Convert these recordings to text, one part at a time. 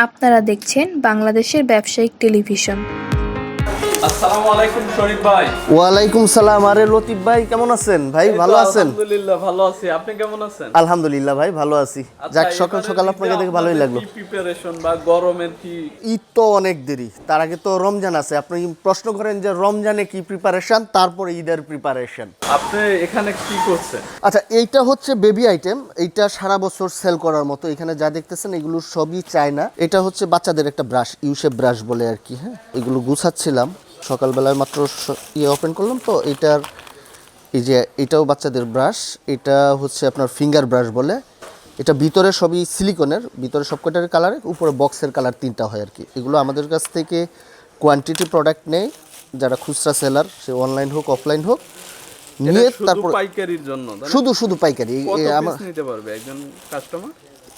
আপনারা দেখছেন বাংলাদেশের ব্যবসায়িক টেলিভিশন। আসসালামু আলাইকুম শরীফ ভাই। ওয়ালাইকুম সালাম। আরে লতিফ ভাই কেমন আছেন? ভাই ভালো আছেন? আলহামদুলিল্লাহ ভালো আছি, আপনি কেমন আছেন? আলহামদুলিল্লাহ ভাই ভালো আছি। যাক সকাল সকাল আপনাকে দেখে ভালোই লাগলো। কি প্রিপারেশন বা গরমের কি? ঈদ তো অনেক দেরি, তার আগে তো রমজান আছে। আপনি প্রশ্ন করেন যে রমজানে কি প্রিপারেশন, তারপরে ঈদের প্রিপারেশন। আপনি এখানে কি করছেন? আচ্ছা, এইটা হচ্ছে বেবি আইটেম, এইটা সারা বছর সেল করার মতো। এখানে যা দেখতেছেন এগুলো সবই চায়না। এটা হচ্ছে বাচ্চাদের একটা ব্রাশ, ইউশেপ ব্রাশ বলে আর কি। হ্যাঁ, এগুলো গুছাচ্ছিলাম সকালবেলায়, মাত্র ওপেন করলাম তো। এটার এই যে এটাও বাচ্চাদের ব্রাশ, এটা হচ্ছে আপনার ফিঙ্গার ব্রাশ বলে। এটা ভিতরে সবই সিলিকনের, ভিতরে সবকটার কালারে, উপরে বক্সের কালার তিনটা হয় আর কি। এগুলো আমাদের কাছ থেকে কোয়ান্টিটি প্রোডাক্ট নেই, যারা খুচরা সেলার, সে অনলাইন হোক অফলাইন হোক, নিয়ে তারপর পাইকারির জন্য শুধু পাইকারি। আমার নিতে পারবে একজন কাস্টমার?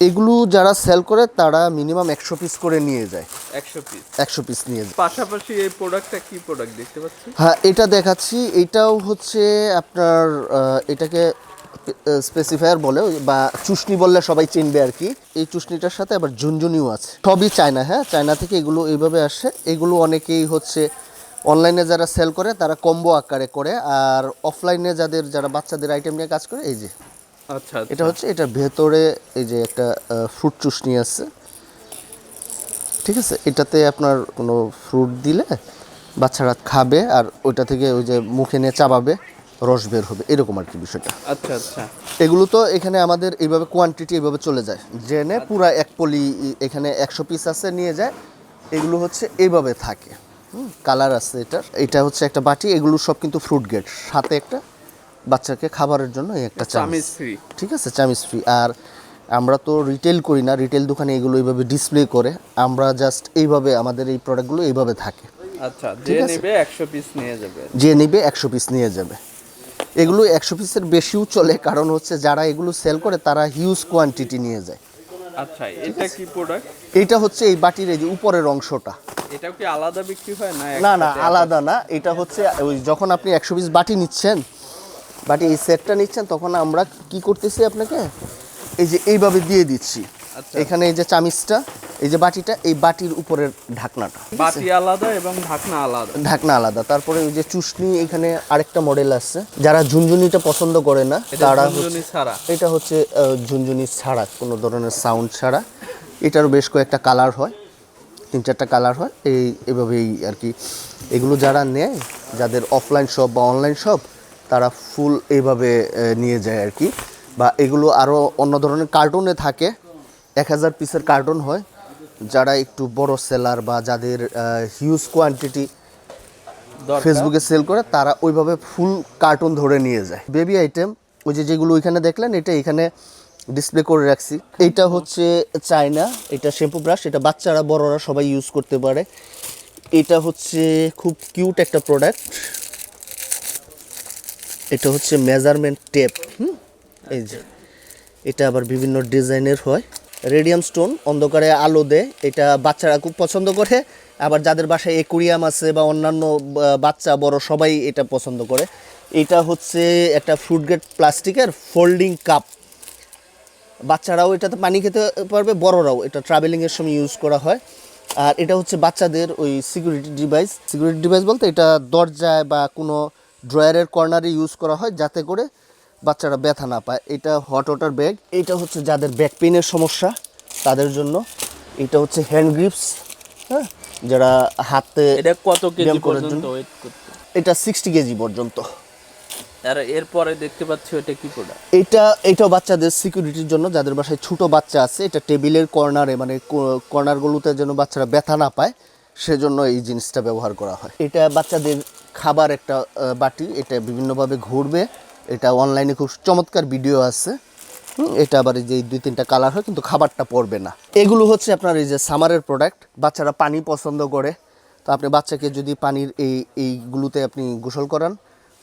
এগুলো যারা সেল করে তারা মিনিমাম 100 পিস করে নিয়ে যায়। 100 পিস নিয়ে যায়। পাশাপাশি এই প্রোডাক্টটা কি প্রোডাক্ট দেখতে পাচ্ছি? হ্যাঁ, এটা দেখাচ্ছি। এটাও হচ্ছে আপনার এটাকে স্পেসিফায়ার বলে, বা চুষনি বললে সবাই চিনবে আর কি। এই চুষনিটার সাথে আবার ঝুনঝুনিও আছে। সবই চায়না। হ্যাঁ, চায়না থেকে এগুলো এইভাবে আসে। এগুলো অনেকেই হচ্ছে অনলাইনে যারা সেল করে তারা কম্বো আকারে করে, আর অফলাইনে যারা বাচ্চাদের আইটেম নিয়ে কাজ করে, এই যে আচ্ছা, এটা হচ্ছে, এটার ভেতরে এই যে একটা ফ্রুট চুষনি আছে, ঠিক আছে। এটাতে আপনার কোনো ফ্রুট দিলে বাচ্চারা খাবে, আর ওইটা থেকে ওই যে মুখে নিয়ে চাবাবে, রস বের হবে, এরকম আর কি বিষয়টা। আচ্ছা আচ্ছা। এগুলো তো এখানে আমাদের এইভাবে কোয়ান্টিটি এইভাবে চলে যায়, জেনে পুরা এক পলি এখানে 100 পিস আছে নিয়ে যায়। এগুলো হচ্ছে এইভাবে থাকে। কালার আছে এটা হচ্ছে একটা বাটি। এগুলো সব কিন্তু ফ্রুট গেট, সাথে একটা বাচ্চাকে খাবারের জন্য এই একটা চামিচ ফ্রি, ঠিক আছে, চামিচ ফ্রি। আর আমরা তো রিটেল করি না, রিটেল দোকানে এগুলো এইভাবে ডিসপ্লে করে, আমরা জাস্ট এইভাবে আমাদের এই প্রোডাক্টগুলো এইভাবে থাকে। আচ্ছা, যে নেবে 100 পিস নিয়ে যাবে, যে নেবে 100 পিস নিয়ে যাবে। এগুলো 100 পিসের বেশিও চলে, কারণ হচ্ছে যারা এগুলো সেল করে তারা হিউজ কোয়ান্টিটি নিয়ে যায়। আচ্ছা, এটা কি প্রোডাক্ট? এইটা হচ্ছে এই বাটির এই যে উপরের অংশটা। এটাও কি আলাদা বিক্রি হয় না? না আলাদা না, এটা হচ্ছে ওই যখন আপনি 100 পিস বাটি নিচ্ছেন, বাটি এই সেটটা নিচ্ছেন, তখন আমরা কি করতেছি আপনাকে এই যে এইভাবে দিয়ে দিচ্ছি। এখানে এই যে চামিচটা, এই যে বাটিটা, এই বাটির উপরের ঢাকনাটা, বাটি আলাদা এবং ঢাকনা আলাদা। তারপরে ওই যে চুষনি, এখানে আরেকটা মডেল আছে। যারা ঝুনঝুনিটা পছন্দ করে না তারা, এটা হচ্ছে ঝুনঝুনি ছাড়া, কোনো ধরনের সাউন্ড ছাড়া। এটারও বেশ কয়েকটা কালার হয়, 3-4টা কালার হয়। এইভাবেই আর কি। এগুলো যারা নেয়, যাদের অফলাইন শপ বা অনলাইন শপ, তারা ফুল এইভাবে নিয়ে যায় আর কি। বা এগুলো আরও অন্য ধরনের কার্টুনে থাকে, 1000 পিসের কার্টুন হয়। যারা একটু বড় সেলার বা যাদের হিউজ কোয়ান্টিটি ফেসবুকে সেল করে, তারা ওইভাবে ফুল কার্টুন ধরে নিয়ে যায়। বেবি আইটেম ওই যে যেগুলো ওইখানে দেখলেন, এটা এখানে ডিসপ্লে করে রাখছি। এইটা হচ্ছে চায়না, এটা শ্যাম্পু ব্রাশ, এটা বাচ্চারা বড়রা সবাই ইউজ করতে পারে। এটা হচ্ছে খুব কিউট একটা প্রোডাক্ট। এটা হচ্ছে মেজারমেন্ট টেপ। এই যে এটা আবার বিভিন্ন ডিজাইনের হয়। রেডিয়াম স্টোন, অন্ধকারে আলো দেয়, এটা বাচ্চারা খুব পছন্দ করে। আবার যাদের বাসায় অ্যাকুরিয়াম আছে বা অন্যান্য বাচ্চা বড় সবাই এটা পছন্দ করে। এটা হচ্ছে একটা ফ্রুট গ্রেড প্লাস্টিকের ফোল্ডিং কাপ। বাচ্চারাও এটাতে পানি খেতে পারবে, বড়রাও। এটা ট্রাভেলিংয়ের সময় ইউজ করা হয়। আর এটা হচ্ছে বাচ্চাদের ওই সিকিউরিটি ডিভাইস বলতে, এটা দরজায় বা কোনো ড্রয়ারের কর্নারে ইউজ করা হয়, যাতে করে বাচ্চারা ব্যথা না পায়। এটা হট ওয়াটার ব্যাগ। এটা হচ্ছে যাদের ব্যাক পেইনের সমস্যা তাদের জন্য। এটা হচ্ছে হ্যান্ড গ্রিপস, হ্যাঁ, যারা হাতে। এটা কত কেজি পর্যন্ত ওয়েট করতে? এটা 60 কেজি পর্যন্ত। আর এরপরে দেখতে পাচ্ছি এটা কি প্রোডাক্ট? এটাও বাচ্চাদের সিকিউরিটির জন্য, যাদের বাসায় ছোট বাচ্চা আছে। এটা টেবিলের কর্নারে, মানে কর্নারগুলোতে যেন বাচ্চারা ব্যথা না পায়, সেজন্য এই জিনিসটা ব্যবহার করা হয়। এটা বাচ্চাদের খাবার একটা বাটি, এটা বিভিন্নভাবে ঘুরবে। এটা অনলাইনে খুব চমৎকার ভিডিও আছে। এটা আবার এই যে 2-3টা কালার হয়, কিন্তু খাবারটা পড়বে না। এগুলো হচ্ছে আপনার এই যে সামারের প্রোডাক্ট। বাচ্চারা পানি পছন্দ করে, তো আপনি বাচ্চাকে যদি পানির এইগুলোতে আপনি গোসল করান,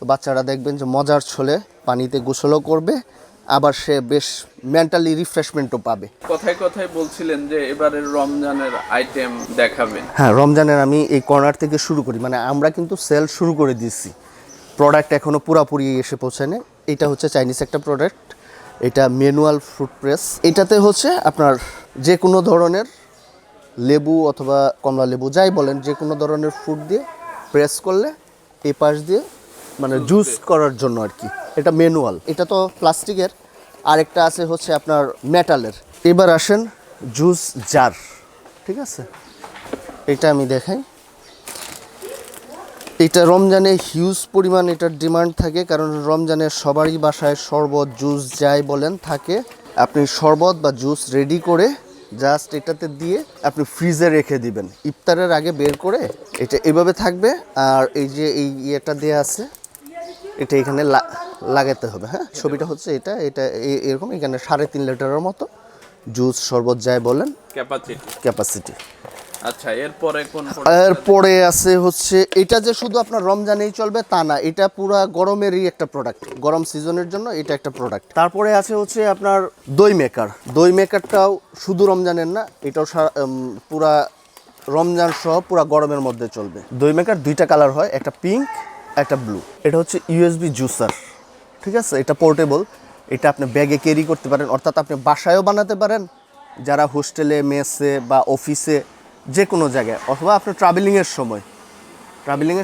তো বাচ্চারা দেখবেন যে মজার ছলে পানিতে গোসলও করবে, আবার সে বেশ মেন্টালি রিফ্রেশমেন্টও পাবে। কথায় কথায় বলছিলেন যে এবারের রমজানের আইটেম দেখাবেন। হ্যাঁ, রমজানের আমি এই কর্নার থেকে শুরু করি, মানে আমরা কিন্তু সেল শুরু করে দিয়েছি, প্রোডাক্ট এখনও পুরোপুরি এসে পৌঁছায়নি। এটা হচ্ছে চাইনিজ একটা প্রোডাক্ট, এটা ম্যানুয়াল ফ্রুট প্রেস। এটাতে হচ্ছে আপনার যে কোনো ধরনের লেবু অথবা কমলা লেবু যাই বলেন, যে কোনো ধরনের ফুড দিয়ে প্রেস করলে এই পাশ দিয়ে মানে জুস করার জন্য আর কি। এটা ম্যানুয়াল, এটা তো প্লাস্টিকের, আরেকটা আছে হচ্ছে আপনার মেটালের। এবার আসেন জুস জার, ঠিক আছে, এটা আমি দেখাই। এটা রমজানে হিউজ পরিমাণ এটার ডিমান্ড থাকে, কারণ রমজানে সবারই বাসায় শরবত জুস যাই বলেন থাকে। আপনি শরবত বা জুস রেডি করে জাস্ট এটাতে দিয়ে আপনি ফ্রিজে রেখে দিবেন, ইফতারের আগে বের করে এটা এভাবে থাকবে। আর এই যে এই ইয়েটা দেওয়া আছে, এটা এখানে লাগাতে হবে। হ্যাঁ, ছবিটা হচ্ছে এটা এটা এরকম, এখানে 3.5 লিটারের মতো জুস শরবত যাই বলেন ক্যাপাসিটি। আচ্ছা, এরপরে এরপরে আছে হচ্ছে এটা, যে শুধু আপনার রমজানেই চলবে তা না, এটা পুরা গরমেরই একটা প্রোডাক্ট, গরম সিজনের জন্য এটা একটা প্রোডাক্ট। তারপরে আছে হচ্ছে আপনার দই মেকার। দই মেকারটাও শুধু রমজানের না, এটাও পুরা রমজান সহ পুরা গরমের মধ্যে চলবে। দই মেকার 2টা কালার হয়, একটা পিঙ্ক একটা ব্লু। এটা হচ্ছে ইউএসবি জুসার, ঠিক আছে, এটা পোর্টেবল, এটা আপনি ব্যাগে ক্যারি করতে পারেন, অর্থাৎ আপনি বাসায়ও বানাতে পারেন, যারা হোস্টেলে মেসে বা অফিসে যে কোনো জায়গায়, অথবা আপনি ট্রাভেলিংয়ের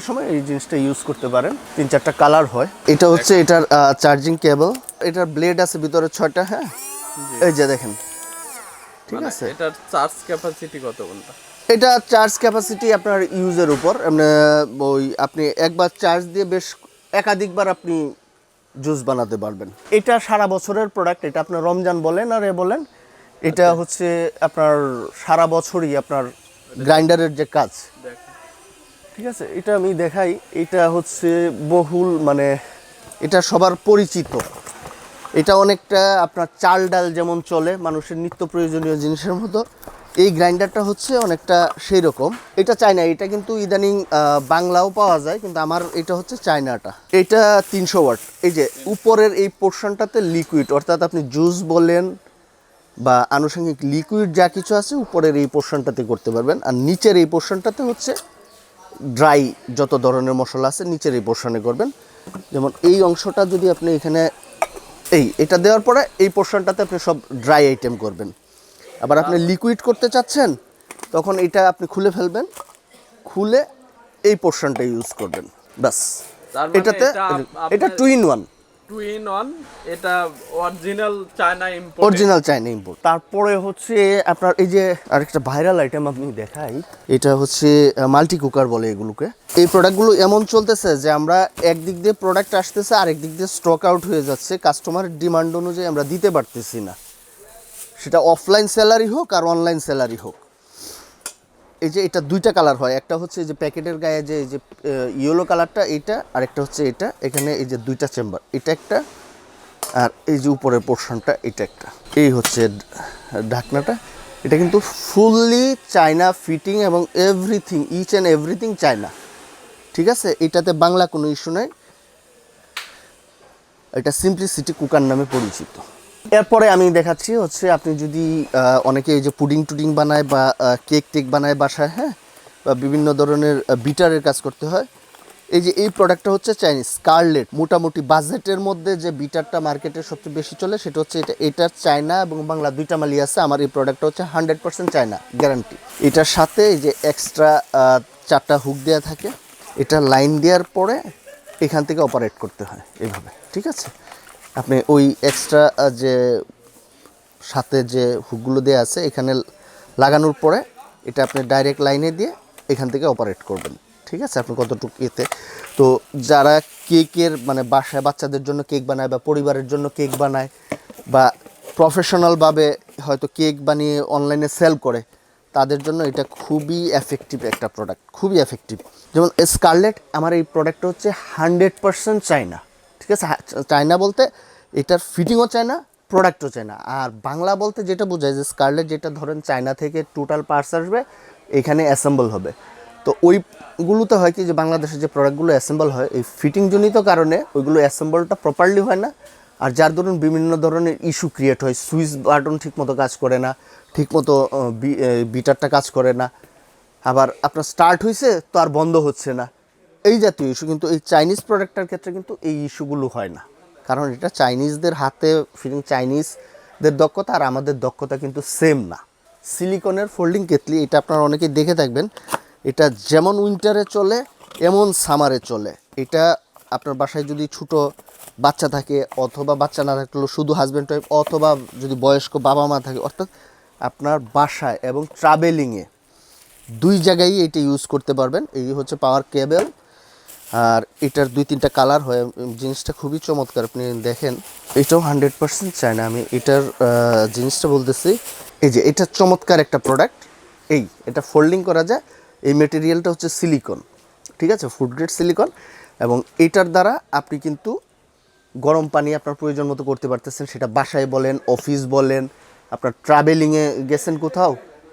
সময় এই জিনিসটা ইউজ করতে পারেন। 3-4টা কালার হয়। এটা হচ্ছে এটার চার্জিং কেবল, এটার ব্লেড আছে ভিতরে 6টা। হ্যাঁ, এই যে দেখেন, ঠিক আছে। এটার চার্জ ক্যাপাসিটি কত ঘন্টা? এটা চার্জ ক্যাপাসিটি আপনার ইউজের উপর, আপনি একবার চার্জ দিয়ে বেশ একাধিকবার আপনি জুস বানাতে পারবেন। এটা সারা বছরের প্রোডাক্ট, এটা আপনার রমজান বলেন আর বলেন, এটা হচ্ছে আপনার সারা বছরই আপনার গ্রাইন্ডারের যে কাজ, ঠিক আছে। এটা আমি দেখাই, এটা হচ্ছে বহুল মানে এটা সবার পরিচিত। এটা অনেকটা আপনার চাল ডাল যেমন চলে মানুষের নিত্য প্রয়োজনীয় জিনিসের মতো, এই গ্রাইন্ডারটা হচ্ছে অনেকটা সেই রকম। এটা চায়না, এটা কিন্তু ইদানিং বাংলাও পাওয়া যায়, কিন্তু আমার এটা হচ্ছে চায়নাটা। এটা 300 ওয়াট। এই যে উপরের এই পোর্শনটাতে লিকুইড, অর্থাৎ আপনি জুস বলেন বা আনুষঙ্গিক লিকুইড যা কিছু আছে উপরের এই পোর্শনটাতে করতে পারবেন, আর নিচের এই পোর্শনটাতে হচ্ছে ড্রাই যত ধরনের মশলা আছে নিচের এই পোর্শনে করবেন। যেমন এই অংশটা যদি আপনি এখানে এটা দেওয়ার পরে এই পোর্শনটাতে আপনি সব ড্রাই আইটেম করবেন। আবার আপনি লিকুইড করতে চাচ্ছেন, তখন এটা আপনি খুলে ফেলবেন, খুলে এই পোর্শনটা ইউজ করবেন, বাস। এটাতে এটা 2 in 1, এটা অরিজিনাল চায়না ইম্পোর্ট। তারপরে হচ্ছে আপনার এই যে আরেকটা ভাইরাল আইটেম আপনি দেখাই, এটা হচ্ছে মাল্টি কুকার বলে এগুলোকে। এই প্রোডাক্টগুলো এমন চলতেছে যে আমরা একদিক দিয়ে প্রোডাক্ট আসতেছে, আরেক দিক দিয়ে স্টক আউট হয়ে যাচ্ছে, কাস্টমারের ডিমান্ড অনুযায়ী আমরা দিতে পারতেছি না, সেটা অফলাইন সেলারই হোক আর অনলাইন সেলারই হোক। এই যে এটা 2টা কালার হয়, একটা হচ্ছে এই যে প্যাকেটের গায়ে যে এই যে ইয়েলো কালারটা, এটা আর একটা হচ্ছে এটা। এখানে এই যে 2টা চেম্বার, এটা একটা, আর এই যে উপরের পোর্শনটা এটা একটা। এই হচ্ছে ঢাকনাটা, এটা কিন্তু ফুললি চায়না ফিটিং এবং everything, each and everything China, ঠিক আছে। এটাতে বাংলা কোনো ইস্যু নাই, এটা সিম্পলিসিটি কুকার নামে পরিচিত। এরপরে আমি দেখাচ্ছি হচ্ছে আপনি যদি অনেকে এই যে পুডিং টুডিং বানায় বা কেক টেক বানায় বাসায়, হ্যাঁ, বা বিভিন্ন ধরনের বিটারের কাজ করতে হয়, এই যে এই প্রোডাক্টটা হচ্ছে চাইনিজ স্কারলেট। মোটামুটি বাজেটের মধ্যে যে বিটারটা মার্কেটে সবচেয়ে বেশি চলে সেটা হচ্ছে এটার চায়না এবং বাংলা 2টা মালই আছে। আমার এই প্রোডাক্টটা হচ্ছে 100% চায়না গ্যারান্টি। এটার সাথে এই যে এক্সট্রা 4টা হুক দেওয়া থাকে, এটা লাইন দেওয়ার পরে এখান থেকে অপারেট করতে হয় এভাবে, ঠিক আছে। আপনি ওই এক্সট্রা যে সাথে যে হুকগুলো দেওয়া আছে এখানে লাগানোর পরে এটা আপনি ডাইরেক্ট লাইনে দিয়ে এখান থেকে অপারেট করবেন, ঠিক আছে। আপনি কতটুকু এতে, তো যারা কেকের মানে বাসায় বাচ্চাদের জন্য কেক বানায় বা পরিবারের জন্য কেক বানায় বা প্রফেশনালভাবে হয়তো কেক বানিয়ে অনলাইনে সেল করে, তাদের জন্য এটা খুবই এফেক্টিভ একটা প্রোডাক্ট, খুবই এফেক্টিভ। যেমন স্কারলেট, আমার এই প্রোডাক্টটা হচ্ছে 100% চায়না, ঠিক আছে। চায়না বলতে এটার ফিটিংও চায়না, প্রোডাক্টও চায়না। আর বাংলা বলতে যেটা বোঝায় যে স্কারলেট যেটা ধরেন চায়না থেকে টোটাল পার্টস আসবে, এখানে অ্যাসেম্বল হবে। তো ওইগুলোতে হয় কি যে বাংলাদেশের যে প্রোডাক্টগুলো অ্যাসেম্বল হয় এই ফিটিংজনিত কারণে ওইগুলো অ্যাসেম্বলটা প্রপারলি হয় না, আর যার দরুন বিভিন্ন ধরনের ইস্যু ক্রিয়েট হয়। সুইচ বাটন ঠিকমতো কাজ করে না, ঠিকমতো বিটারটা কাজ করে না, আবার আপনার স্টার্ট হয়েছে তো আর বন্ধ হচ্ছে না, এই জাতীয় ইস্যু। কিন্তু এই চাইনিজ প্রোডাক্টটার ক্ষেত্রে কিন্তু এই ইস্যুগুলো হয় না, কারণ এটা চাইনিজদের হাতে ফিটিং, চাইনিজদের দক্ষতা আর আমাদের দক্ষতা কিন্তু সেম না, সিলিকনের ফোল্ডিং কেতলি। এটা আপনারা অনেকেই দেখে থাকবেন। এটা যেমন উইন্টারে চলে এমন সামারে চলে। এটা আপনার বাসায় যদি ছোটো বাচ্চা থাকে অথবা বাচ্চা না থাকলেও শুধু হাজব্যান্ড ওয়াইফ অথবা যদি বয়স্ক বাবা মা থাকে, অর্থাৎ আপনার বাসায় এবং ট্রাভেলিংয়ে দুই জায়গায় এটা ইউজ করতে পারবেন। এই হচ্ছে পাওয়ার কেবল, আর এটার 2-3টা কালার হয়। জিনিসটা খুবই চমৎকার, আপনি দেখেন। এটাও 100% চায়না। আমি এটার জিনিসটা বলতেছি, এই যে এটা চমৎকার একটা প্রোডাক্ট। এটা ফোল্ডিং করা যায়। এই মেটেরিয়ালটা হচ্ছে সিলিকন, ঠিক আছে, ফুড গ্রেড সিলিকন। এবং এটার দ্বারা আপনি কিন্তু গরম পানি আপনার প্রয়োজন মতো করতে পারতেছেন। সেটা বাসায় বলেন, অফিস বলেন, আপনার ট্রাভেলিংয়ে গেছেন কোথাও,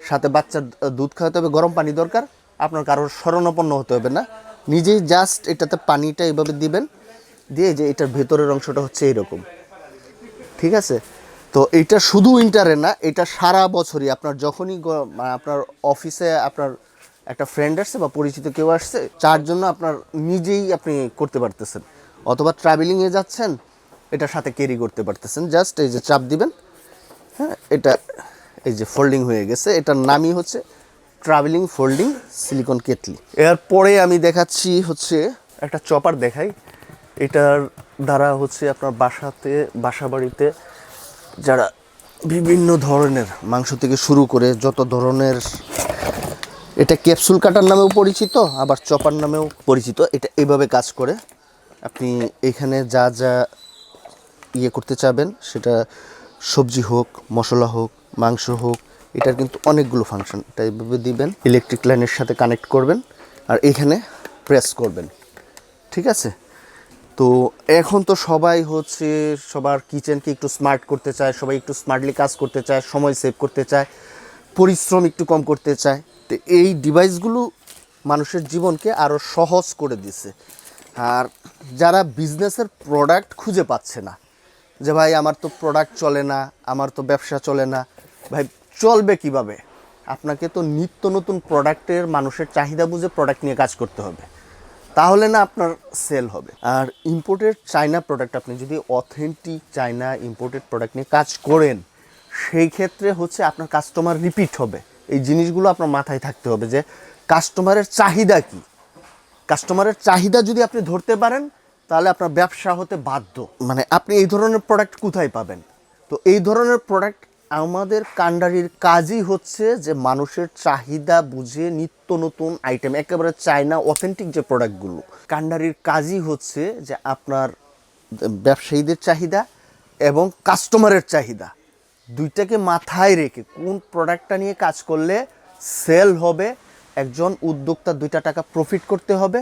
সাথে বাচ্চার দুধ খাওয়াতে হবে, গরম পানি দরকার, আপনার কারোর শরণাপন্ন হতে হবে না। নিজেই জাস্ট এটাতে পানিটা এইভাবে দিবেন, দিয়ে যে এটার ভেতরের অংশটা হচ্ছে এইরকম, ঠিক আছে। তো এটা শুধু উইন্টারে না, এটা সারা বছরই আপনার যখনই আপনার অফিসে আপনার একটা ফ্রেন্ড আসছে বা পরিচিত কেউ আসছে, যার জন্য আপনার নিজেই আপনি করতে পারতেছেন, অথবা ট্রাভেলিংয়ে যাচ্ছেন এটা সাথে ক্যারি করতে পারতেছেন। জাস্ট এই যে চাপ দিবেন, হ্যাঁ, এটা এই যে ফোল্ডিং হয়ে গেছে। এটার নামই হচ্ছে ট্রাভেলিং ফোল্ডিং সিলিকন কেটলি। এরপরে আমি দেখাচ্ছি হচ্ছে একটা চপার দেখাই। এটার দ্বারা হচ্ছে আপনার বাসা বাড়িতে যারা বিভিন্ন ধরনের মাংস থেকে শুরু করে যত ধরনের, এটা ক্যাপসুল কাটার নামেও পরিচিত, আবার চপার নামেও পরিচিত। এটা এইভাবে কাজ করে। আপনি এখানে যা যা করতে চাবেন, সেটা সবজি হোক, মশলা হোক, মাংস হোক, এটার কিন্তু অনেকগুলো ফাংশন। এটা এইভাবে দিবেন, ইলেকট্রিক লাইনের সাথে কানেক্ট করবেন, আর এখানে প্রেস করবেন, ঠিক আছে। তো এখন তো সবাই হচ্ছে সবার কিচেনকে একটু স্মার্ট করতে চায়, সবাই একটু স্মার্টলি কাজ করতে চায়, সময় সেভ করতে চায়, পরিশ্রম একটু কম করতে চায়। তো এই ডিভাইসগুলো মানুষের জীবনকে আরও সহজ করে দিছে। আর যারা বিজনেসের প্রোডাক্ট খুঁজে পাচ্ছে না, যে ভাই আমার তো প্রোডাক্ট চলে না, আমার তো ব্যবসা চলে না, ভাই চলবে কিভাবে? আপনাকে তো নিত্য নতুন প্রোডাক্টের মানুষের চাহিদা বুঝে প্রোডাক্ট নিয়ে কাজ করতে হবে, তাহলে না আপনার সেল হবে। আর ইম্পোর্টেড চায়না প্রোডাক্ট, আপনি যদি অথেন্টিক চায়না ইম্পোর্টেড প্রোডাক্ট নিয়ে কাজ করেন, সেই ক্ষেত্রে হচ্ছে আপনার কাস্টমার রিপিট হবে। এই জিনিসগুলো আপনার মাথায় থাকতে হবে যে কাস্টমারের চাহিদা কি। কাস্টমারের চাহিদা যদি আপনি ধরতে পারেন, তাহলে আপনার ব্যবসা হতে বাধ্য। মানে আপনি এই ধরনের প্রোডাক্ট কোথায় পাবেন? তো এই ধরনের প্রোডাক্ট আমাদের কান্ডারির কাজই হচ্ছে যে মানুষের চাহিদা বুঝে নিত্য নতুন আইটেম, একেবারে চায়না অথেন্টিক যে প্রোডাক্টগুলো, কান্ডারির কাজই হচ্ছে যে আপনার ব্যবসায়ীদের চাহিদা এবং কাস্টমারের চাহিদা দুইটাকে মাথায় রেখে কোন প্রোডাক্টটা নিয়ে কাজ করলে সেল হবে, একজন উদ্যোক্তা 2টা টাকা প্রফিট করতে হবে,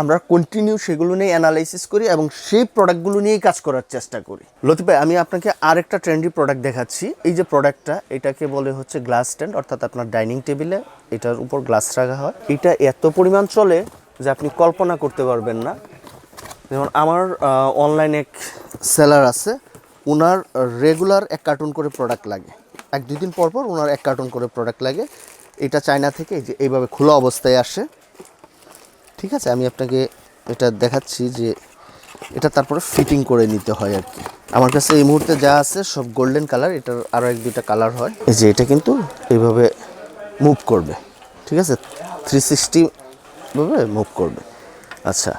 আমরা কন্টিনিউ সেগুলো নিয়ে অ্যানালাইসিস করি এবং সেই প্রোডাক্টগুলো নিয়েই কাজ করার চেষ্টা করি। লতিফ ভাই, আমি আপনাকে আরেকটা ট্রেন্ডি প্রোডাক্ট দেখাচ্ছি। এই যে প্রোডাক্টটা, এটাকে বলে হচ্ছে গ্লাস স্ট্যান্ড, অর্থাৎ আপনার ডাইনিং টেবিলে এটার উপর গ্লাস রাখা হয়। এটা এত পরিমাণ চলে যে আপনি কল্পনা করতে পারবেন না। যেমন আমার অনলাইনে এক সেলার আছে, ওনার রেগুলার 1 কার্টন করে প্রোডাক্ট লাগে, 1-2 দিন পর পর ওনার 1 কার্টন করে প্রোডাক্ট লাগে। এটা চায়না থেকে যে এইভাবে খোলা অবস্থায় আসে, ঠিক আছে। আমি আপনাকে এটা দেখাচ্ছি যে এটা তারপরে ফিটিং করে নিতে হয় আর কি। আমার কাছে এই মুহূর্তে যা আছে সব গোল্ডেন কালার, এটার আরও 1-2টা কালার হয়। এই যে এটা কিন্তু এইভাবে মুভ করবে, ঠিক আছে, 360 ভাবে মুভ করবে। আচ্ছা,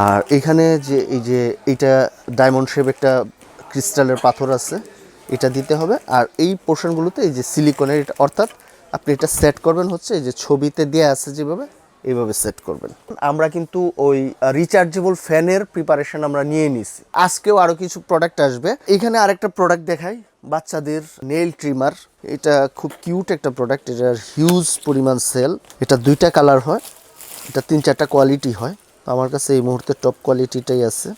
আর এখানে যে এই যে এইটা ডায়মন্ড শেপ একটা ক্রিস্টালের পাথর আছে, এটা দিতে হবে। আর এই পোর্শনগুলোতে এই যে সিলিকনের, এটা অর্থাৎ আপনি এটা সেট করবেন হচ্ছে এই যে ছবিতে দেওয়া আছে যেভাবে, এইভাবে সেট করবেন। আমরা কিন্তু ওই রিচার্জেবল ফ্যানের প্রিপারেশন আমরা নিয়ে নিছি। আজকেও আরও কিছু প্রোডাক্ট আসবে। এখানে আরেকটা প্রোডাক্ট দেখাই, বাচ্চাদের নেইল ট্রিমার। এটা খুব কিউট একটা প্রোডাক্ট, এটার হিউজ পরিমাণ সেল। এটা 2টা কালার হয়, এটা 3-4টা কোয়ালিটি হয়। আমার কাছে এই মুহূর্তে টপ কোয়ালিটিটাই আছে।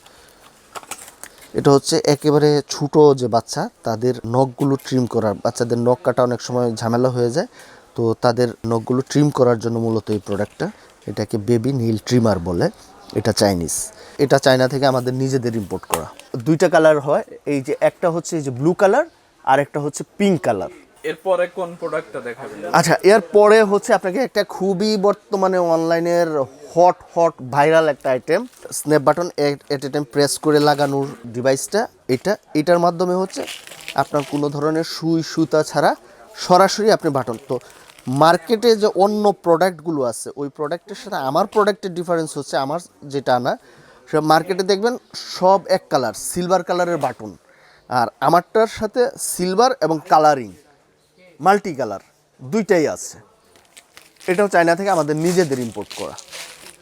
এটা হচ্ছে একেবারে ছোটো যে বাচ্চা, তাদের নখগুলো ট্রিম করার, বাচ্চাদের নখ কাটা অনেক সময় ঝামেলা হয়ে যায়, তো তাদের নখগুলো ট্রিম করার জন্য মূলত এই প্রোডাক্টটা। এটাকে বেবি নীল ট্রিমার বলে। এটা চাইনিজ, এটা চায়না থেকে আমাদের নিজেদের ইম্পোর্ট করা। 2টা কালার হয়, এই যে একটা হচ্ছে এই যে ব্লু কালার, আর একটা হচ্ছে পিঙ্ক কালার। এরপরে কোন প্রোডাক্টটা দেখাবেন? আচ্ছা, এরপরে হচ্ছে আপনাকে একটা খুবই বর্তমানে অনলাইনের হট ভাইরাল একটা item, snap button at a time press করে লাগানোর ডিভাইসটা। এটার মাধ্যমে হচ্ছে আপনার কোনো ধরনের সুই সুতা ছাড়া সরাসরি আপনি বাটন। তো মার্কেটে যে অন্য প্রোডাক্টগুলো আছে ওই প্রোডাক্টের সাথে আমার প্রোডাক্টের ডিফারেন্স হচ্ছে, আমার যেটা আনা সে মার্কেটে দেখবেন সব এক কালার, সিলভার কালারের বাটন, আর আমারটার সাথে সিলভার এবং কালারিং মাল্টি কালার দুইটাই আছে। এটাও চায়না থেকে আমাদের নিজেদের ইম্পোর্ট করা,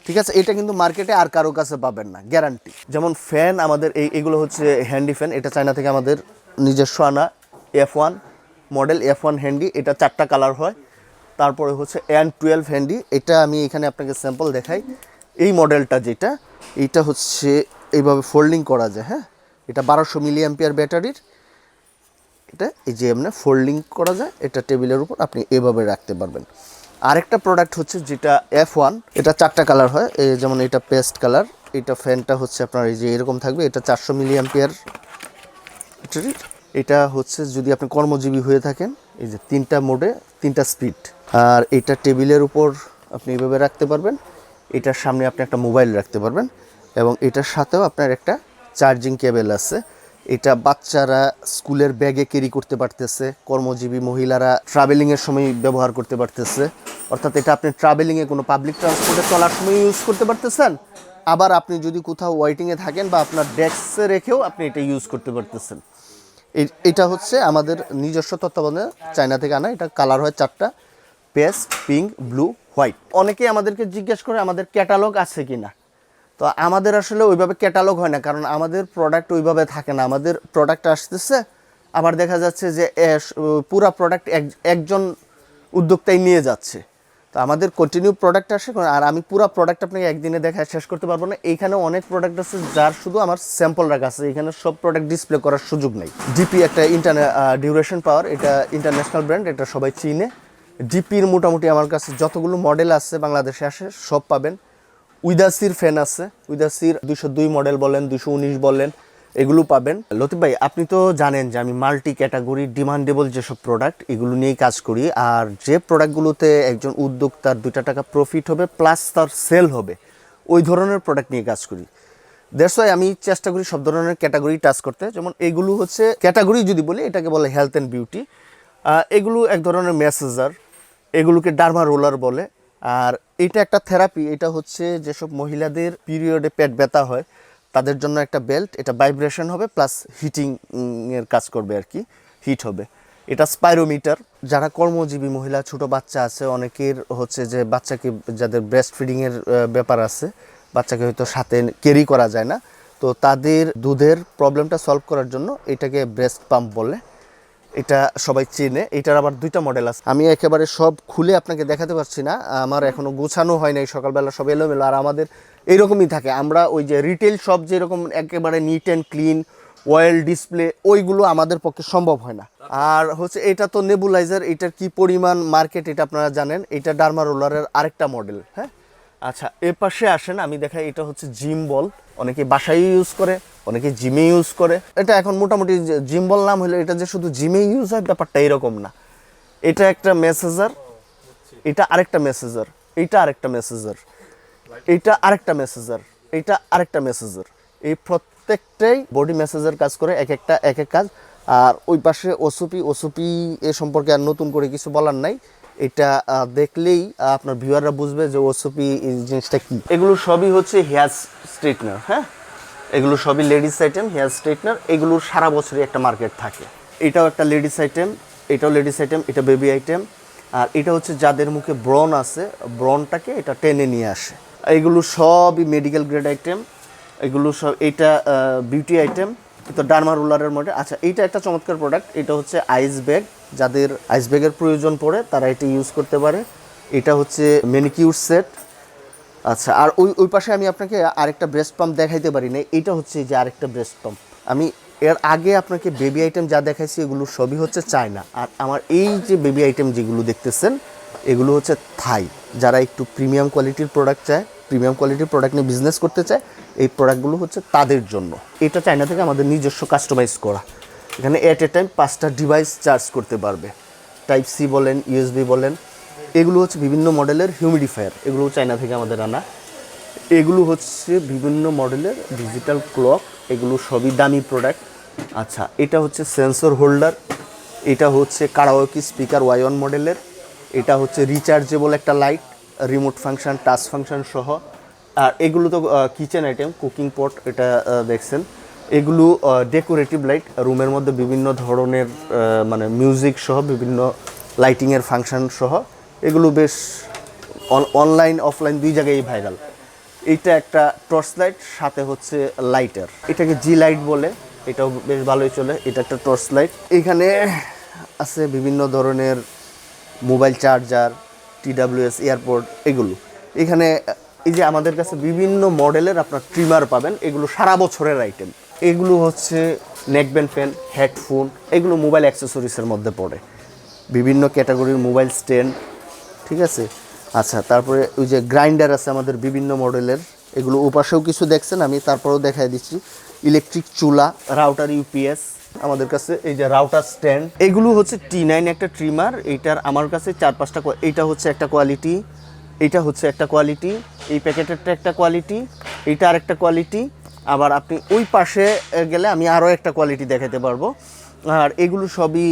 ঠিক আছে। এটা কিন্তু মার্কেটে আর কারো কাছে পাবেন না, গ্যারান্টি। যেমন ফ্যান আমাদের এগুলো হচ্ছে হ্যান্ডি ফ্যান, এটা চায়না থেকে আমাদের নিজস্ব আনা F1 মডেল, F1 হ্যান্ডি, এটা 4টা কালার হয়। তারপরে হচ্ছে N12 হ্যান্ডি, এটা আমি এখানে আপনাকে স্যাম্পল দেখাই। এই মডেলটা যেটা, এইটা হচ্ছে এইভাবে ফোল্ডিং করা যায়, হ্যাঁ। এটা 1200 মিলি অ্যাম্পিয়ার ব্যাটারির, এটা এই যে এমনি ফোল্ডিং করা যায়, এটা টেবিলের উপর আপনি এভাবে রাখতে পারবেন। আরেকটা প্রোডাক্ট হচ্ছে যেটা F1, এটা 4টা কালার হয়, এই যেমন এটা পেস্ট কালার, এটা ফ্যানটা হচ্ছে আপনার এই যে এরকম থাকবে, এটা 400 মিলি অ্যাম্পিয়ার ব্যাটারির। এটা হচ্ছে যদি আপনি কর্মজীবী হয়ে থাকেন, এই যে 3টা মোডে 3টা স্পিড। আর এটা টেবিলের উপর আপনি এইভাবে রাখতে পারবেন, এটার সামনে আপনি একটা মোবাইল রাখতে পারবেন, এবং এটার সাথেও আপনার একটা চার্জিং কেবল আছে। এটা বাচ্চারা স্কুলের ব্যাগে ক্যারি করতে পারতেছে, কর্মজীবী মহিলারা ট্রাভেলিংয়ের সময় ব্যবহার করতে পারতেছে। অর্থাৎ এটা আপনি ট্রাভেলিংয়ে কোনো পাবলিক ট্রান্সপোর্টে চলার সময় ইউজ করতে পারতেছেন, আবার আপনি যদি কোথাও ওয়েটিংয়ে থাকেন বা আপনার ডেস্কে রেখেও আপনি এটা ইউজ করতে পারতেছেন। এটা হচ্ছে আমাদের নিজস্ব তত্ত্বাবধানে চায়না থেকে আনা। এটা কালার হয় 4টা, পেস্ট, পিঙ্ক, ব্লু, হোয়াইট। অনেকেই আমাদেরকে জিজ্ঞেস করে আমাদের ক্যাটালগ আছে কি না। তো আমাদের আসলে ওইভাবে ক্যাটালগ হয় না, কারণ আমাদের প্রোডাক্ট ওইভাবে থাকে না। আমাদের প্রোডাক্ট আসতেছে, আবার দেখা যাচ্ছে যে পুরা প্রোডাক্ট একজন উদ্যোক্তাই নিয়ে যাচ্ছে। তো আমাদের কন্টিনিউ প্রোডাক্ট আসে, আর আমি পুরো প্রোডাক্ট আপনাকে একদিনে দেখায় শেষ করতে পারবো না। এইখানে অনেক প্রোডাক্ট আছে যার শুধু আমার স্যাম্পল রাখা আছে, এখানে সব প্রোডাক্ট ডিসপ্লে করার সুযোগ নেই। ডিপি একটা ডিউরেশন পাওয়ার, এটা ইন্টারন্যাশনাল ব্র্যান্ড, এটা সবাই চিনে। ডিপির মোটামুটি আমার কাছে যতগুলো মডেল আছে বাংলাদেশে আসে সব পাবেন। উইদাসির ফ্যান আছে, উইদাসির 202 মডেল বলেন, 219 বলেন, এগুলো পাবেন। লতিফ ভাই, আপনি তো জানেন যে আমি মাল্টি ক্যাটাগরি ডিমান্ডেবল যেসব প্রোডাক্ট এগুলো নিয়েই কাজ করি, আর যে প্রোডাক্টগুলোতে একজন উদ্যোক্তার 2টা টাকা প্রফিট হবে প্লাস তার সেল হবে, ওই ধরনের প্রোডাক্ট নিয়ে কাজ করি। দ্যাটস ওয়াই আমি চেষ্টা করি সব ধরনের ক্যাটাগরি টাচ করতে। যেমন এগুলো হচ্ছে ক্যাটাগরি যদি বলি, এটাকে বলে হেলথ অ্যান্ড বিউটি। এগুলো এক ধরনের ম্যাসেজার, এগুলোকে ডার্মা রোলার বলে। আর এটা একটা থেরাপি, এটা হচ্ছে যেসব মহিলাদের পিরিয়ডে পেট ব্যথা হয় তাদের জন্য একটা বেল্ট, এটা ভাইব্রেশন হবে প্লাস হিটিং এর কাজ করবে আর কি, হিট হবে। এটা স্পাইরোমিটার, যারা কর্মজীবী মহিলা, ছোট বাচ্চা আছে, অনেকের হচ্ছে যে বাচ্চাকে, যাদের ব্রেস্ট ফিডিংয়ের ব্যাপার আছে, বাচ্চাকে হয়তো সাথে ক্যারি করা যায় না, তো তাদের দুধের প্রবলেমটা সলভ করার জন্য এটাকে ব্রেস্ট পাম্প বলে, এটা সবাই চেনে। এটার আবার 2টা মডেল আছে, আমি একেবারে সব খুলে আপনাকে দেখাতে পারছি না, আমার এখনো গোছানো হয় নাই, সকালবেলা সব এলোমেলো। আর আমাদের এইরকমই থাকে, আমরা ওই যে রিটেল শপ যেরকম একেবারে neat and clean well display, ওইগুলো আমাদের পক্ষে সম্ভব হয় না। আর হচ্ছে এটা তো নেবুলাইজার, এটার কি পরিমাণ মার্কেট এটা আপনারা জানেন। এটা ডার্মা রোলারের আরেকটা মডেল, হ্যাঁ। আচ্ছা, এর পাশে আসেন, আমি দেখাই। এটা হচ্ছে জিম বল, অনেকে বাসায় ইউজ করে, অনেকে জিমে ইউজ করে। এটা এখন মোটামুটি জিম বল নাম হলে এটা যে শুধু জিমে ইউজ হয় ব্যাপারটা এরকম না। এটা একটা মেসেজার, এটা আরেকটা মেসেজার, এটা আরেকটা মেসেজার, এটা আরেকটা মেসেজার, এটা আরেকটা মেসেজার। এই প্রত্যেকটাই বডি মেসেজের কাজ করে, এক একটা এক এক কাজ। আর ওই পাশে ওসুপি এ সম্পর্কে আর নতুন করে কিছু বলার নাই, এটা দেখলেই আপনার ভিউয়াররা বুঝবে যে ওসুপি এই জিনিসটা কি। এগুলো সবই হচ্ছে হেয়ার স্ট্রেটনার, হ্যাঁ, এগুলো সবই লেডিস আইটেম, হেয়ার স্ট্রেটনার। এগুলোর সারা বছরই একটা মার্কেট থাকে। এটাও একটা লেডিস আইটেম, এটাও লেডিস আইটেম, এটা বেবি আইটেম। আর এটা হচ্ছে যাদের মুখে ব্রণ আছে, ব্রণটাকে এটা টেনে নিয়ে আসে। এগুলো সবই মেডিকেল গ্রেড আইটেম, এগুলো সব। এটা বিউটি আইটেম, তো ডার্মা রোলারের মধ্যে। আচ্ছা, এইটা একটা চমৎকার প্রোডাক্ট, এটা হচ্ছে আইস ব্যাগ, যাদের আইস ব্যাগের প্রয়োজন পড়ে তারা এটা ইউজ করতে পারে। এটা হচ্ছে ম্যানিকিউর সেট। আচ্ছা, আর ওই পাশে আমি আপনাকে আরেকটা ব্রেস্ট পাম্প দেখাইতে পারি না, এটা হচ্ছে যে আরেকটা ব্রেস্ট পাম্প। আমি এর আগে আপনাকে বেবি আইটেম যা দেখাইছি এগুলো সবই হচ্ছে চায়না। আর আমার এই যে বেবি আইটেম যেগুলো দেখতেছেন এগুলো হচ্ছে থাই। যারা একটু প্রিমিয়াম কোয়ালিটির প্রোডাক্ট চায়, প্রিমিয়াম কোয়ালিটির প্রোডাক্ট নিয়ে বিজনেস করতে চায়, এই প্রোডাক্টগুলো হচ্ছে তাদের জন্য। এটা চায়না থেকে আমাদের নিজস্ব কাস্টমাইজ করা। এখানে এট এ টাইম 5টা ডিভাইস চার্জ করতে পারবে, টাইপ সি বলেন, ইউএসবি বলেন। এগুলো হচ্ছে বিভিন্ন মডেলের হিউমিডিফায়ার, এগুলো চায়না থেকে আমাদের আনা। এগুলো হচ্ছে বিভিন্ন মডেলের ডিজিটাল ক্লক, এগুলো সবই দামি প্রোডাক্ট। আচ্ছা, এটা হচ্ছে সেন্সর হোল্ডার, এটা হচ্ছে কারাওকে স্পিকার Y1 মডেলের। এটা হচ্ছে রিচার্জেবল একটা light, remote function, touch function সহ। আর এগুলো তো কিচেন আইটেম, কুকিং পট, এটা দেখছেন। এগুলো ডেকোরেটিভ লাইট, রুমের মধ্যে বিভিন্ন ধরনের মানে মিউজিক সহ বিভিন্ন লাইটিংয়ের ফাংশন সহ। এগুলো বেশ অনলাইন অফলাইন দুই জায়গায় ভাইরাল। এইটা একটা টর্চ লাইট, সাথে হচ্ছে লাইটার, এটাকে জি লাইট বলে, এটাও বেশ ভালোই চলে। এটা একটা টর্চ লাইট। এখানে আছে বিভিন্ন ধরনের মোবাইল চার্জার, TWS, এয়ারপোর্ট, এগুলো। এখানে এই যে আমাদের কাছে বিভিন্ন মডেলের আপনার ট্রিমার পাবেন, এগুলো সারা বছরের আইটেম। এগুলো হচ্ছে নেকব্যান্ড ফ্যান, হেডফোন, এগুলো মোবাইল অ্যাক্সেসরিজের মধ্যে পড়ে। বিভিন্ন ক্যাটাগরির মোবাইল স্ট্যান্ড, ঠিক আছে। আচ্ছা, তারপরে ওই যে গ্রাইন্ডার আছে আমাদের বিভিন্ন মডেলের, এগুলো ওপাশেও কিছু দেখছেন, আমি তারপরেও দেখাই দিচ্ছি। ইলেকট্রিক চুলা, রাউটার, UPS আমাদের কাছে। এই যে রাউটার স্ট্যান্ড, এগুলো হচ্ছে T9 একটা ট্রিমার। এইটার আমার কাছে 4-5টা, এইটা হচ্ছে একটা কোয়ালিটি, এইটা হচ্ছে একটা কোয়ালিটি, এই প্যাকেটেরটা একটা কোয়ালিটি, এইটা আর একটা কোয়ালিটি। আবার আপনি ওই পাশে গেলে আমি আরও একটা কোয়ালিটি দেখাতে পারবো। আর এগুলো সবই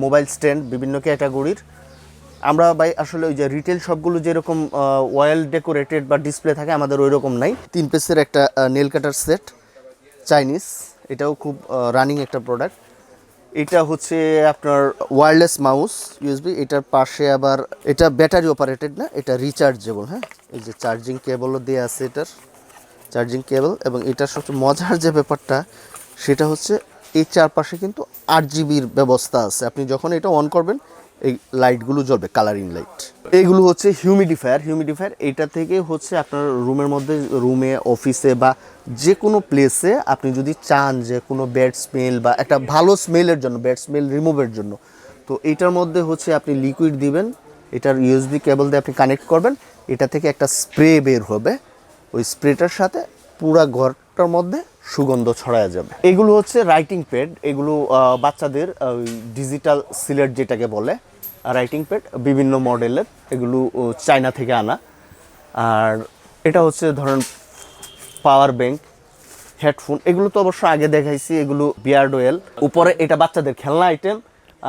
মোবাইল স্ট্যান্ড বিভিন্ন ক্যাটাগরির। আমরা ভাই আসলে ওই যে রিটেল শপগুলো যেরকম ওয়েল ডেকোরেটেড বা ডিসপ্লে থাকে, আমাদের ওই রকম নাই। 3 পিসের একটা নেল কাটার সেট, চাইনিজ, এটাও খুব রানিং একটা প্রোডাক্ট। এটা হচ্ছে আপনার ওয়্যারলেস মাউস USB। এটার পাশে আবার এটা ব্যাটারি অপারেটেড না, এটা রিচার্জেবল। হ্যাঁ, এই যে চার্জিং কেবলও দেওয়া আছে, এটার চার্জিং কেবল। এবং এটার সবচেয়ে মজার যে ব্যাপারটা সেটা হচ্ছে এই চারপাশে কিন্তু 8GBর ব্যবস্থা আছে। আপনি যখন এটা অন করবেন এই লাইটগুলো জ্বলবে, কালারিং লাইট। এইগুলো হচ্ছে হিউমিডিফায়ার। এটা থেকে হচ্ছে আপনার রুমের মধ্যে, রুমে, অফিসে বা যে কোনো প্লেসে আপনি যদি চান যে কোনো ব্যাড স্মেল বা একটা ভালো স্মেলের জন্য, ব্যাড স্মেল রিমুভের জন্য, তো এইটার মধ্যে হচ্ছে আপনি লিকুইড দিবেন, এটার USB কেবল দিয়ে আপনি কানেক্ট করবেন, এটা থেকে একটা স্প্রে বের হবে। ওই স্প্রেটার সাথে পুরা ঘরটার মধ্যে সুগন্ধ ছড়ায় যাবে। এগুলো হচ্ছে রাইটিং প্যাড, এগুলো বাচ্চাদের ডিজিটাল সিলেট যেটাকে বলে, রাইটিং প্যাড বিভিন্ন মডেলের, এগুলো চায়না থেকে আনা। আর এটা হচ্ছে ধরেন পাওয়ার ব্যাংক, হেডফোন, এগুলো তো অবশ্য আগে দেখাইছি। এগুলো বিয়ার্ড অয়েল, উপরে এটা বাচ্চাদের খেলনা আইটেম।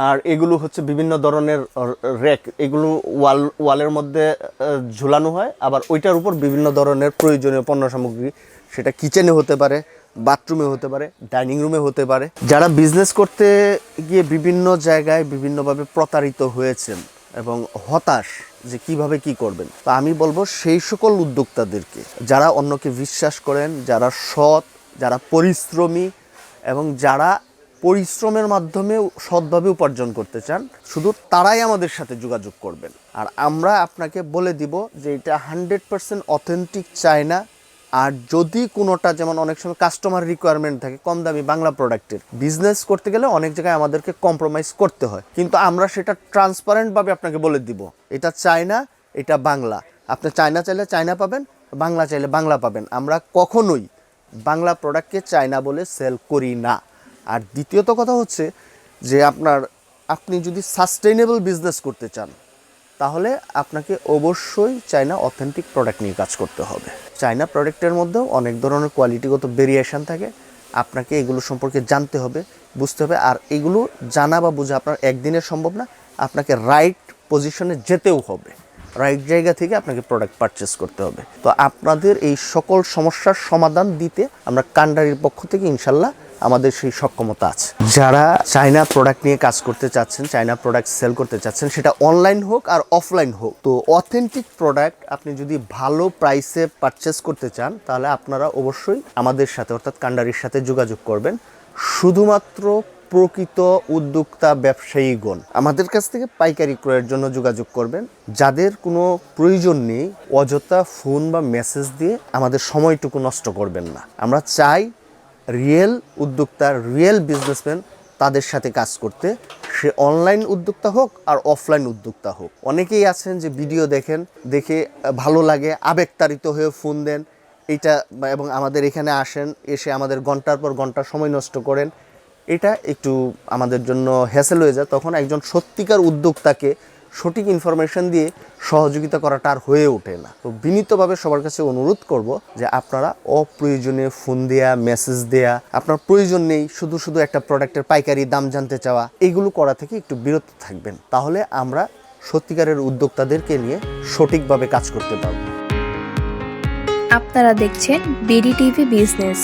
আর এগুলো হচ্ছে বিভিন্ন ধরনের র্যাক, এগুলো ওয়ালের মধ্যে ঝুলানো হয়। আবার ওইটার উপর বিভিন্ন ধরনের প্রয়োজনীয় পণ্য সামগ্রী, সেটা কিচেনে হতে পারে, বাথরুমে হতে পারে, ডাইনিং রুমে হতে পারে। যারা বিজনেস করতে গিয়ে বিভিন্ন জায়গায় বিভিন্নভাবে প্রতারিত হয়েছেন এবং হতাশ যে কিভাবে কি করবেন, তো আমি বলবো সেই সকল উদ্যোক্তাদেরকে, যারা অন্যকে বিশ্বাস করেন, যারা সৎ, যারা পরিশ্রমী এবং যারা পরিশ্রমের মাধ্যমে সৎভাবে উপার্জন করতে চান, শুধু তারাই আমাদের সাথে যোগাযোগ করবেন। আর আমরা আপনাকে বলে দিব যে এটা 100% অথেন্টিক চায়না। আর যদি কোনোটা, যেমন অনেক সময় কাস্টমার রিকোয়ারমেন্ট থাকে কম দামি বাংলা প্রোডাক্টের, বিজনেস করতে গেলে অনেক জায়গায় আমাদেরকে কম্প্রোমাইজ করতে হয়, কিন্তু আমরা সেটা ট্রান্সপারেন্টভাবে আপনাকে বলে দিব এটা চায়না, এটা বাংলা। আপনি চায়না চাইলে চায়না পাবেন, বাংলা চাইলে বাংলা পাবেন। আমরা কখনোই বাংলা প্রোডাক্টকে চায়না বলে সেল করি না। আর দ্বিতীয়ত কথা হচ্ছে যে আপনি যদি সাস্টেইনেবল বিজনেস করতে চান, তাহলে আপনাকে অবশ্যই চায়না অথেন্টিক প্রোডাক্ট নিয়ে কাজ করতে হবে। চায়না প্রোডাক্টের মধ্যেও অনেক ধরনের কোয়ালিটিগত ভেরিয়েশন থাকে, আপনাকে এগুলো সম্পর্কে জানতে হবে, বুঝতে হবে। আর এগুলো জানা বা বোঝা আপনার একদিনের সম্ভব না, আপনাকে রাইট পজিশনে যেতেও হবে, রাইট জায়গা থেকে আপনাকে প্রোডাক্ট পারচেস করতে হবে। তো আপনাদের এই সকল সমস্যার সমাধান দিতে আমরা কান্ডারির পক্ষ থেকে ইনশাল্লাহ আমাদের সেই সক্ষমতা আছে। যারা চায়না প্রোডাক্ট নিয়ে কাজ করতে চাচ্ছেন, চায়না প্রোডাক্ট সেল করতে চাচ্ছেন, সেটা অনলাইন হোক আর অফলাইন হোক, তো অথেন্টিক প্রোডাক্ট আপনি যদি ভালো প্রাইসে পারচেস করতে চান, তাহলে আপনারা অবশ্যই আমাদের সাথে অর্থাৎ কান্ডারির সাথে যোগাযোগ করবেন। শুধুমাত্র প্রকৃত উদ্যোক্তা ব্যবসায়ীগণ আমাদের কাছ থেকে পাইকারি ক্রয়ের জন্য যোগাযোগ করবেন। যাদের কোনো প্রয়োজন নেই, অযথা ফোন বা মেসেজ দিয়ে আমাদের সময়টুকু নষ্ট করবেন না। আমরা চাই রিয়েল উদ্যোক্তা, রিয়েল বিজনেসম্যান তাদের সাথে কাজ করতে, সে অনলাইন উদ্যোক্তা হোক আর অফলাইন উদ্যোক্তা হোক। অনেকেই আছেন যে ভিডিও দেখে ভালো লাগে, আবেগতাড়িত হয়ে ফোন দেন এইটা, এবং আমাদের এখানে আসেন, এসে আমাদের ঘন্টার পর ঘন্টা সময় নষ্ট করেন। এটা একটু আমাদের জন্য হ্যাসেল হয়ে যায়। তখন একজন সত্যিকার উদ্যোক্তাকে সঠিক ইনফরমেশন দিয়ে সহযোগিতা করাটা আর হয়ে ওঠে না। তো বিনীতভাবে সবার কাছে অনুরোধ করব যে আপনারা অপ্রয়োজনীয় ফোন দেয়া, মেসেজ দেয়া, আপনার প্রয়োজন নেই শুধু শুধু একটা প্রোডাক্টের পাইকারি দাম জানতে চাওয়া, এগুলো করা থেকে একটু বিরত থাকবেন। তাহলে আমরা সত্যিকারের উদ্যোক্তাদেরকে নিয়ে সঠিকভাবে কাজ করতে পারব। আপনারা দেখছেন বিডি টিভি বিজনেস।